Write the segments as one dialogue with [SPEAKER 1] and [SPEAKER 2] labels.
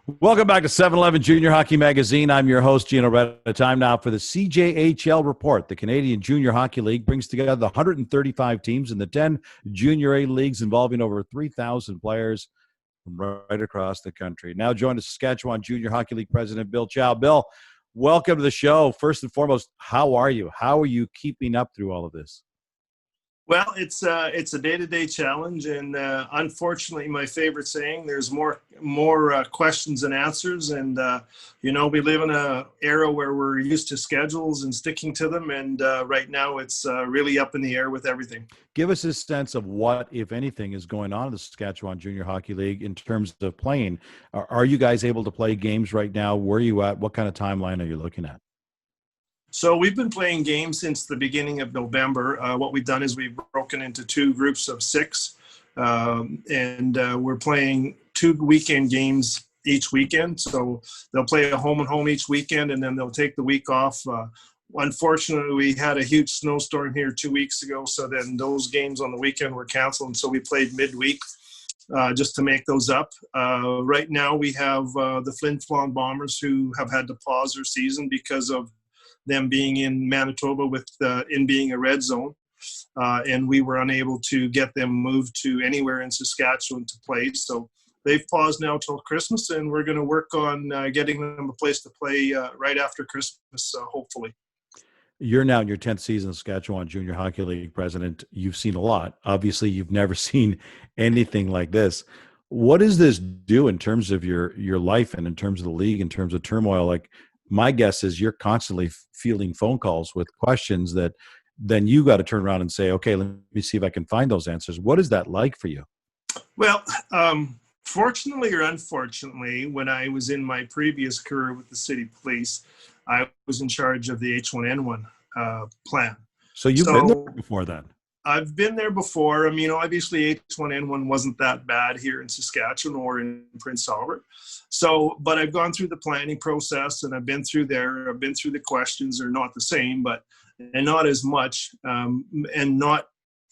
[SPEAKER 1] Welcome back to 7-Eleven Junior Hockey Magazine. I'm your host, Gino Reda. Time now for the CJHL report. The Canadian Junior Hockey League brings together the 135 teams in the 10 Junior A leagues involving over 3,000 players from right across the country. Now joined us Saskatchewan Junior Hockey League President Bill Chow. Bill, welcome to the show. First and foremost, how are you? How are you keeping up through all of this?
[SPEAKER 2] Well, it's a day-to-day challenge, and unfortunately, my favorite saying: "There's more questions than answers." And we live in an era where we're used to schedules and sticking to them, and right now, it's really up in the air with everything.
[SPEAKER 1] Give us a sense of what, if anything, is going on in the Saskatchewan Junior Hockey League in terms of playing. Are you guys able to play games right now? Where are you at? What kind of timeline are you looking at?
[SPEAKER 2] So we've been playing games since the beginning of November. What we've done is we've broken into two groups of six, and we're playing 2 weekend games each weekend. So they'll play a home and home each weekend, and then they'll take the week off. Unfortunately, we had a huge snowstorm here 2 weeks ago, so then those games on the weekend were canceled, and so we played midweek just to make those up. Right now we have the Flin Flon Bombers, who have had to pause their season because of them being in Manitoba with in being a red zone, and we were unable to get them moved to anywhere in Saskatchewan to play. So they've paused now till Christmas, and we're going to work on getting them a place to play right after Christmas, hopefully.
[SPEAKER 1] You're now in your 10th season of Saskatchewan Junior Hockey League president. You've seen a lot. Obviously, you've never seen anything like this. What does this do in terms of your life and in terms of the league, in terms of turmoil? Like, my guess is you're constantly fielding phone calls with questions that then you got to turn around and say, okay, let me see if I can find those answers. What is that like for you?
[SPEAKER 2] Well, fortunately or unfortunately, when I was in my previous career with the city police, I was in charge of the H1N1 plan.
[SPEAKER 1] So you've been there before then?
[SPEAKER 2] I've been there before. I mean, obviously H1N1 wasn't that bad here in Saskatchewan or in Prince Albert. So, but I've gone through the planning process, and I've been through there. I've been through the questions. They're not the same, and not as much, and not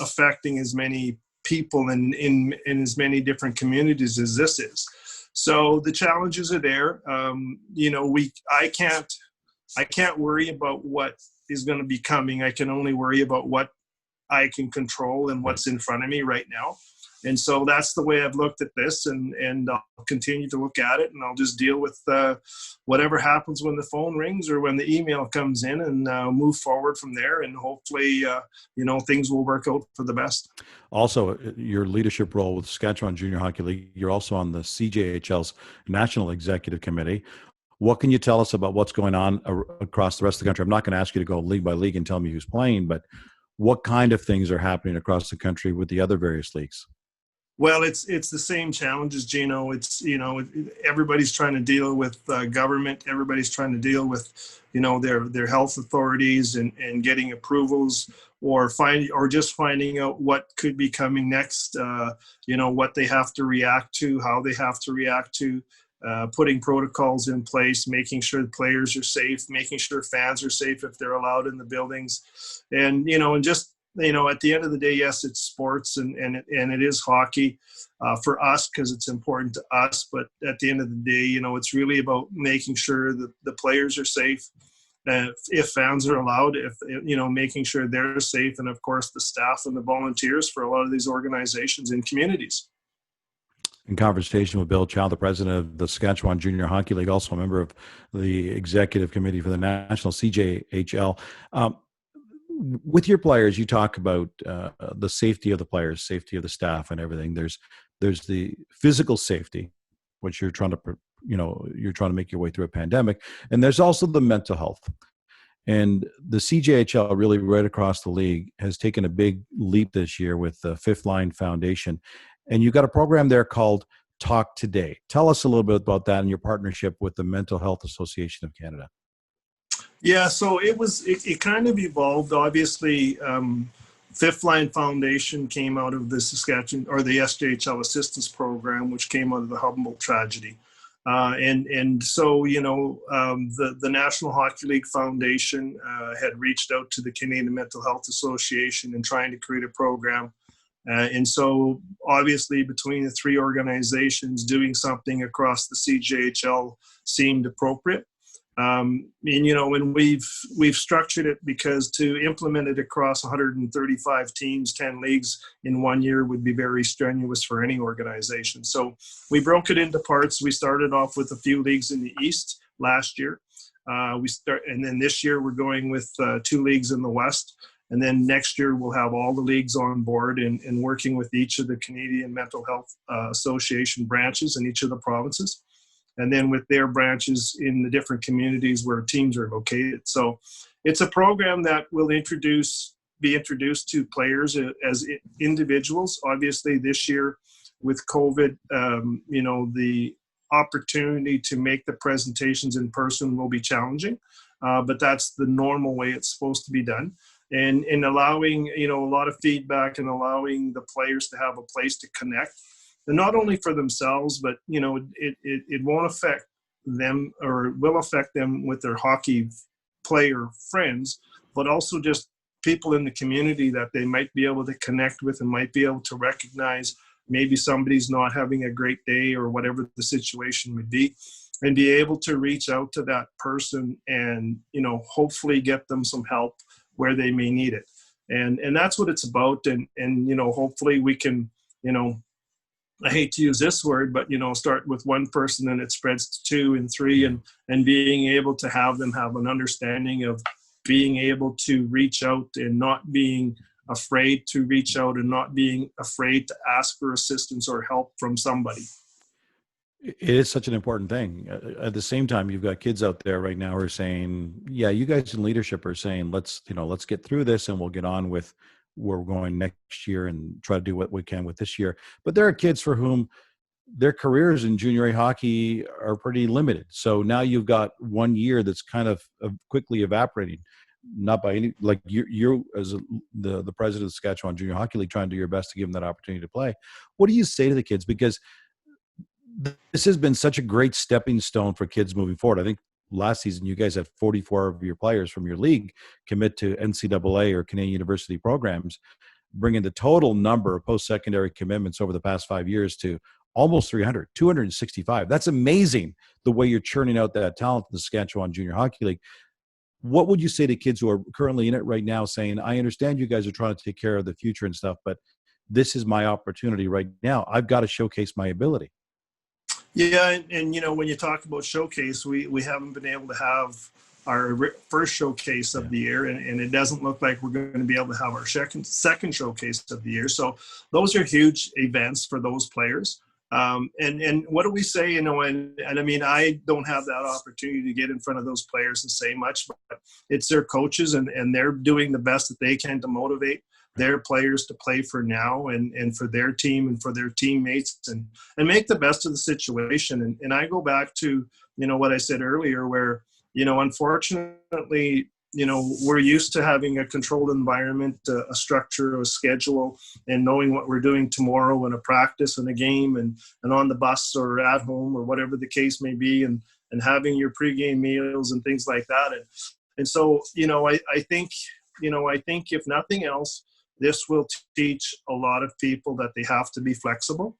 [SPEAKER 2] affecting as many people in as many different communities as this is. So the challenges are there. I can't worry about what is going to be coming. I can only worry about what I can control and what's in front of me right now. And so that's the way I've looked at this, and I'll continue to look at it, and I'll just deal with whatever happens when the phone rings or when the email comes in, and move forward from there. And hopefully, things will work out for the best.
[SPEAKER 1] Also, your leadership role with Saskatchewan Junior Hockey League, you're also on the CJHL's National Executive Committee. What can you tell us about what's going on across the rest of the country? I'm not going to ask you to go league by league and tell me who's playing, but what kind of things are happening across the country with the other various leagues?
[SPEAKER 2] Well, it's the same challenges, Gino. It's, everybody's trying to deal with government. Everybody's trying to deal with, their health authorities and getting approvals or just finding out what could be coming next, what they have to react to, how they have to react to, putting protocols in place, making sure the players are safe, making sure fans are safe if they're allowed in the buildings. And, at the end of the day, yes, it's sports and it is hockey for us because it's important to us. But at the end of the day, it's really about making sure that the players are safe. If fans are allowed, making sure they're safe. And of course, the staff and the volunteers for a lot of these organizations and communities.
[SPEAKER 1] In conversation with Bill Chow, the president of the Saskatchewan Junior Hockey League, also a member of the executive committee for the National CJHL. With your players, you talk about the safety of the players, safety of the staff, and everything. There's the physical safety, which you're trying to make your way through a pandemic, and there's also the mental health. And the CJHL, really right across the league, has taken a big leap this year with the Fifth Line Foundation, and you've got a program there called Talk Today. Tell us a little bit about that and your partnership with the Mental Health Association of Canada.
[SPEAKER 2] Yeah, so it kind of evolved. Obviously, Fifth Line Foundation came out of the Saskatchewan or the SJHL assistance program, which came out of the Humboldt tragedy. And so, the National Hockey League Foundation had reached out to the Canadian Mental Health Association and trying to create a program And so obviously between the three organizations, doing something across the CJHL seemed appropriate. And we've structured it because to implement it across 135 teams, 10 leagues in 1 year would be very strenuous for any organization. So we broke it into parts. We started off with a few leagues in the East last year. And then this year we're going with 2 leagues in the West. And then next year we'll have all the leagues on board and working with each of the Canadian Mental Health Association branches in each of the provinces, and then with their branches in the different communities where teams are located. So it's a program that will be introduced to players as individuals. Obviously this year with COVID, the opportunity to make the presentations in person will be challenging, but that's the normal way it's supposed to be done. And in allowing, a lot of feedback and allowing the players to have a place to connect, and not only for themselves, but, it won't affect them, or will affect them with their hockey player friends, but also just people in the community that they might be able to connect with and might be able to recognize maybe somebody's not having a great day or whatever the situation would be, and be able to reach out to that person and, hopefully get them some help where they may need it. And that's what it's about. And hopefully we can, I hate to use this word, but, start with one person and it spreads to 2 and 3, and being able to have them have an understanding of being able to reach out and not being afraid to reach out and not being afraid to ask for assistance or help from somebody.
[SPEAKER 1] It is such an important thing. At the same time, you've got kids out there right now who are saying, yeah, you guys in leadership are saying, let's get through this and we'll get on with where we're going next year and try to do what we can with this year. But there are kids for whom their careers in junior A hockey are pretty limited. So now you've got 1 year that's kind of quickly evaporating. Not by any, like you as the president of the Saskatchewan Junior Hockey League, trying to do your best to give them that opportunity to play. What do you say to the kids? Because this has been such a great stepping stone for kids moving forward. I think last season you guys had 44 of your players from your league commit to NCAA or Canadian university programs, bringing the total number of post-secondary commitments over the past 5 years to almost 300, 265. That's amazing, the way you're churning out that talent in the Saskatchewan Junior Hockey League. What would you say to kids who are currently in it right now saying, I understand you guys are trying to take care of the future and stuff, but this is my opportunity right now. I've got to showcase my ability.
[SPEAKER 2] Yeah, and when you talk about showcase, we haven't been able to have our first showcase of the year, and it doesn't look like we're going to be able to have our second showcase of the year. So those are huge events for those players. And what do we say? And I mean, I don't have that opportunity to get in front of those players and say much, but it's their coaches, and they're doing the best that they can to motivate their players to play for now and for their team and for their teammates and make the best of the situation. And I go back to, what I said earlier, where, unfortunately, we're used to having a controlled environment, a structure, a schedule, and knowing what we're doing tomorrow in a practice and a game and on the bus or at home or whatever the case may be, and having your pregame meals and things like that. And so, I think if nothing else, this will teach a lot of people that they have to be flexible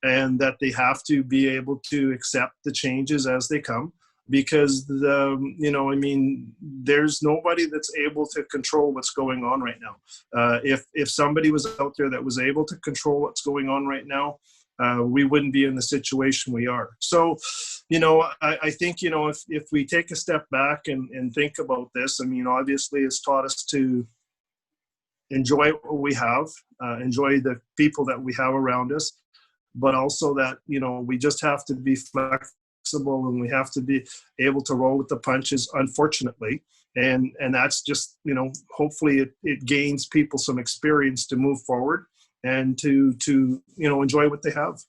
[SPEAKER 2] and that they have to be able to accept the changes as they come, because there's nobody that's able to control what's going on right now. If somebody was out there that was able to control what's going on right now, we wouldn't be in the situation we are. So, I think, if we take a step back and think about this, obviously it's taught us to enjoy what we have, enjoy the people that we have around us, but also that, we just have to be flexible and we have to be able to roll with the punches, unfortunately. And that's just, hopefully it gains people some experience to move forward and to enjoy what they have.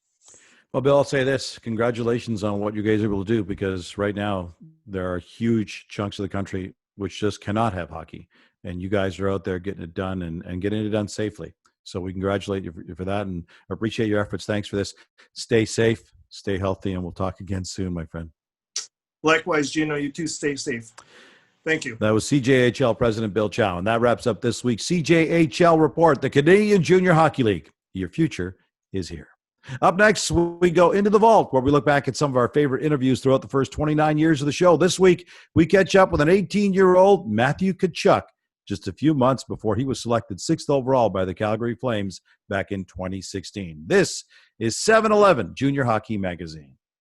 [SPEAKER 1] Well, Bill, I'll say this. Congratulations on what you guys are able to do, because right now there are huge chunks of the country which just cannot have hockey. And you guys are out there getting it done and getting it done safely. So we congratulate you for that and appreciate your efforts. Thanks for this. Stay safe, stay healthy, and we'll talk again soon, my friend.
[SPEAKER 2] Likewise, Gino, you too, stay safe. Thank you.
[SPEAKER 1] That was CJHL President Bill Chow. And that wraps up this week's CJHL Report, the Canadian Junior Hockey League. Your future is here. Up next, we go into the vault, where we look back at some of our favorite interviews throughout the first 29 years of the show. This week, we catch up with an 18-year-old Matthew Tkachuk, just a few months before he was selected 6th overall by the Calgary Flames back in 2016. This is 7-Eleven Junior Hockey Magazine.